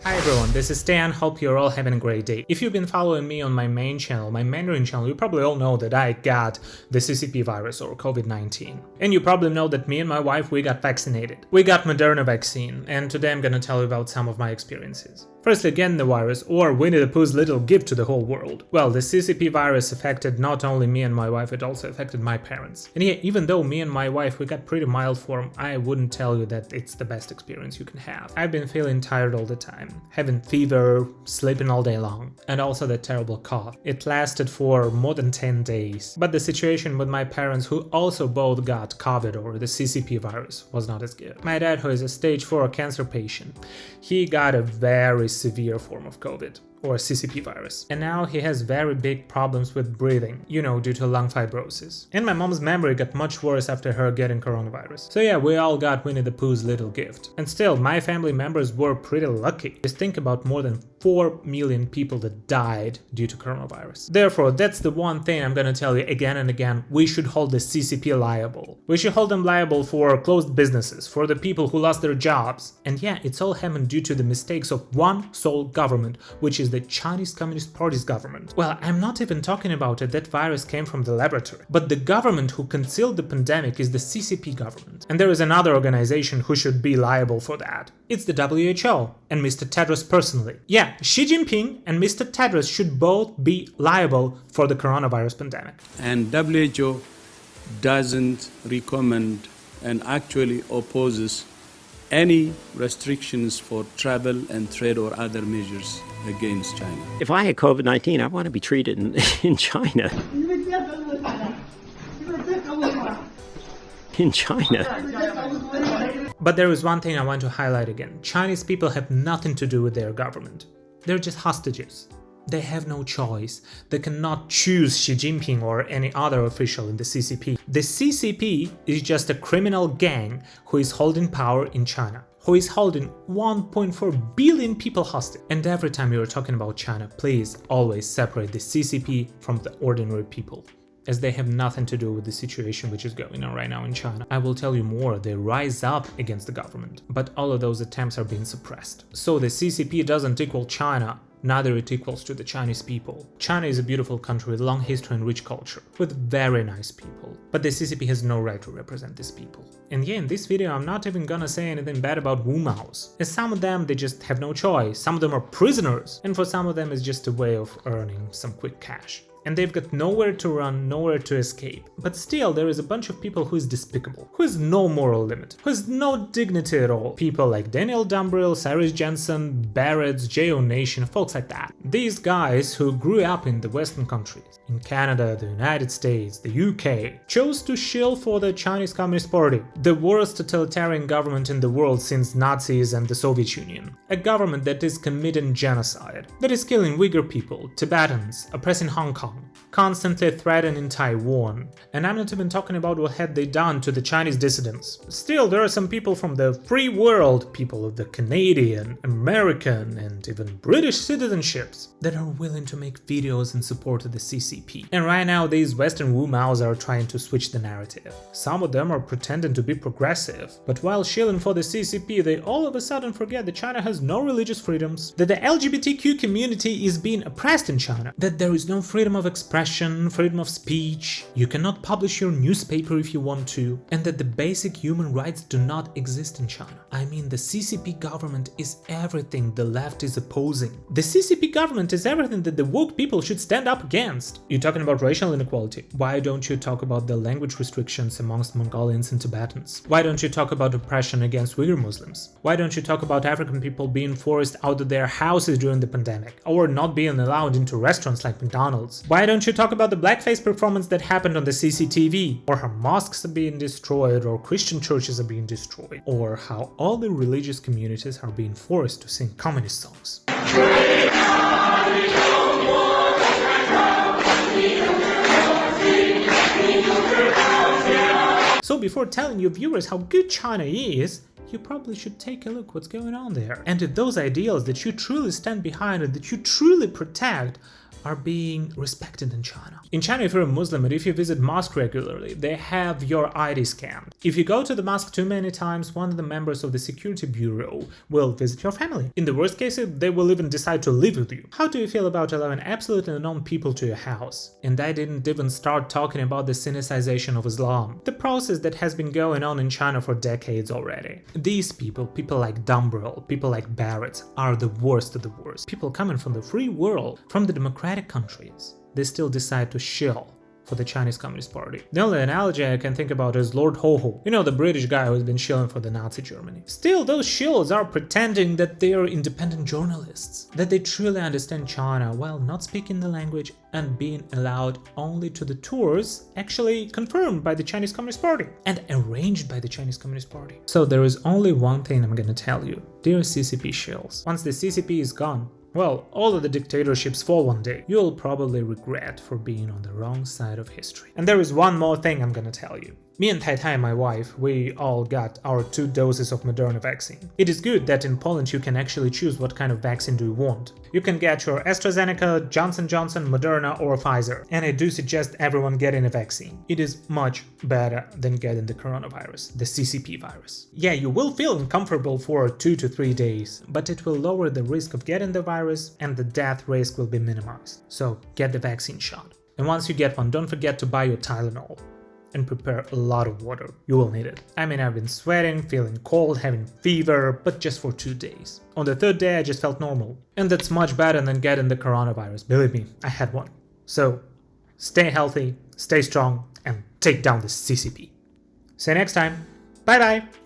Hi everyone, this is Stan, hope you're all having a great day. If you've been following me on my main channel, my Mandarin channel, you probably all know that I got the CCP-virus or COVID-19. And you probably know that me and my wife, we got vaccinated. We got Moderna vaccine, and today I'm gonna tell you about some of my experiences. Firstly, getting the virus, or Winnie the Pooh's little gift to the whole world. Well, the CCP virus affected not only me and my wife, it also affected my parents. And yeah, even though me and my wife, we got pretty mild form, I wouldn't tell you that it's the best experience you can have. I've been feeling tired all the time, having fever, sleeping all day long, and also that terrible cough. It lasted for more than 10 days. But the situation with my parents, who also both got COVID or the CCP virus, was not as good. My dad, who is a stage 4 cancer patient, he got a very severe form of COVID or CCP virus. And now he has very big problems with breathing, due to lung fibrosis. And my mom's memory got much worse after her getting coronavirus. So yeah, we all got Winnie the Pooh's little gift. And still, my family members were pretty lucky. Just think about more than 4 million people that died due to coronavirus. Therefore, that's the one thing I'm gonna tell you again and again, we should hold the CCP liable. We should hold them liable for closed businesses, for the people who lost their jobs. And yeah, it's all happened due to the mistakes of one sole government, which is the Chinese Communist Party's government. Well, I'm not even talking about it, that virus came from the laboratory. But the government who concealed the pandemic is the CCP government. And there is another organization who should be liable for that. It's the WHO and Mr. Tedros personally. Yeah, Xi Jinping and Mr. Tedros should both be liable for the coronavirus pandemic. And WHO doesn't recommend and actually opposes any restrictions for travel and trade or other measures against China. If I had COVID-19, I want to be treated in China. In China. But there is one thing I want to highlight again. Chinese people have nothing to do with their government. They're just hostages. They have no choice. They cannot choose Xi Jinping or any other official in the CCP. The CCP is just a criminal gang who is holding power in China, who is holding 1.4 billion people hostage. And every time you're talking about China, please always separate the CCP from the ordinary people, as they have nothing to do with the situation which is going on right now in China. I will tell you more, they rise up against the government, but all of those attempts are being suppressed. So the CCP doesn't equal China, neither it equals to the Chinese people. China is a beautiful country with long history and rich culture, with very nice people. But the CCP has no right to represent these people. And yeah, in this video I'm not even gonna say anything bad about Wu Maos, as some of them they just have no choice, some of them are prisoners, and for some of them it's just a way of earning some quick cash. And they've got nowhere to run, nowhere to escape. But still, there is a bunch of people who is despicable, who has no moral limit, who has no dignity at all. People like Daniel Dumbrell, Cyrus Jensen, Barrett's, J.O. Nation, folks like that. These guys who grew up in the Western countries, in Canada, the United States, the UK, chose to shill for the Chinese Communist Party, the worst totalitarian government in the world since Nazis and the Soviet Union. A government that is committing genocide, that is killing Uyghur people, Tibetans, oppressing Hong Kong, constantly threatening Taiwan. And I'm not even talking about what had they done to the Chinese dissidents. Still, there are some people from the free world, people of the Canadian, American, and even British citizenships, that are willing to make videos in support of the CCP. And right now, these Western Wu Maos are trying to switch the narrative. Some of them are pretending to be progressive, but while shilling for the CCP, they all of a sudden forget that China has no religious freedoms, that the LGBTQ community is being oppressed in China, that there is no freedom of expression, freedom of speech, you cannot publish your newspaper if you want to, and that the basic human rights do not exist in China. I mean, the CCP government is everything the left is opposing. The CCP government is everything that the woke people should stand up against. You're talking about racial inequality. Why don't you talk about the language restrictions amongst Mongolians and Tibetans? Why don't you talk about oppression against Uyghur Muslims? Why don't you talk about African people being forced out of their houses during the pandemic, or not being allowed into restaurants like McDonald's? Why don't you talk about the blackface performance that happened on the CCTV, or how mosques are being destroyed, or Christian churches are being destroyed, or how all the religious communities are being forced to sing communist songs? So before telling your viewers how good China is, you probably should take a look what's going on there. And if those ideals that you truly stand behind and that you truly protect are being respected in China. In China, if you're a Muslim and if you visit mosque regularly, they have your ID scanned. If you go to the mosque too many times, one of the members of the security bureau will visit your family. In the worst case, they will even decide to live with you. How do you feel about allowing absolutely unknown people to your house? And I didn't even start talking about the Sinicization of Islam, the process that has been going on in China for decades already. These people like Dumbrell, people like Barrett, are the worst of the worst. People coming from the free world, from the democratic countries, they still decide to shill for the Chinese Communist Party. The only analogy I can think about is Lord Ho-Ho, you know, the British guy who's been shilling for the Nazi Germany. Still, those shills are pretending that they are independent journalists, that they truly understand China while not speaking the language and being allowed only to the tours actually confirmed by the Chinese Communist Party and arranged by the Chinese Communist Party. So there is only one thing I'm gonna tell you, dear CCP shills. Once the CCP is gone, well, all of the dictatorships fall one day. You'll probably regret for being on the wrong side of history. And there is one more thing I'm gonna tell you. Me and Tai Tai, my wife, we all got our 2 doses of Moderna vaccine. It is good that in Poland you can actually choose what kind of vaccine do you want. You can get your AstraZeneca, Johnson & Johnson, Moderna or Pfizer. And I do suggest everyone getting a vaccine. It is much better than getting the coronavirus, the CCP-virus. Yeah, you will feel uncomfortable for 2 to 3 days, but it will lower the risk of getting the virus and the death risk will be minimized. So get the vaccine shot. And once you get one, don't forget to buy your Tylenol. And prepare a lot of water. You will need it. I mean, I've been sweating, feeling cold, having fever, but just for 2 days. On the 3rd day, I just felt normal. And that's much better than getting the coronavirus. Believe me, I had one. So, stay healthy, stay strong, and take down the CCP. See you next time. Bye bye!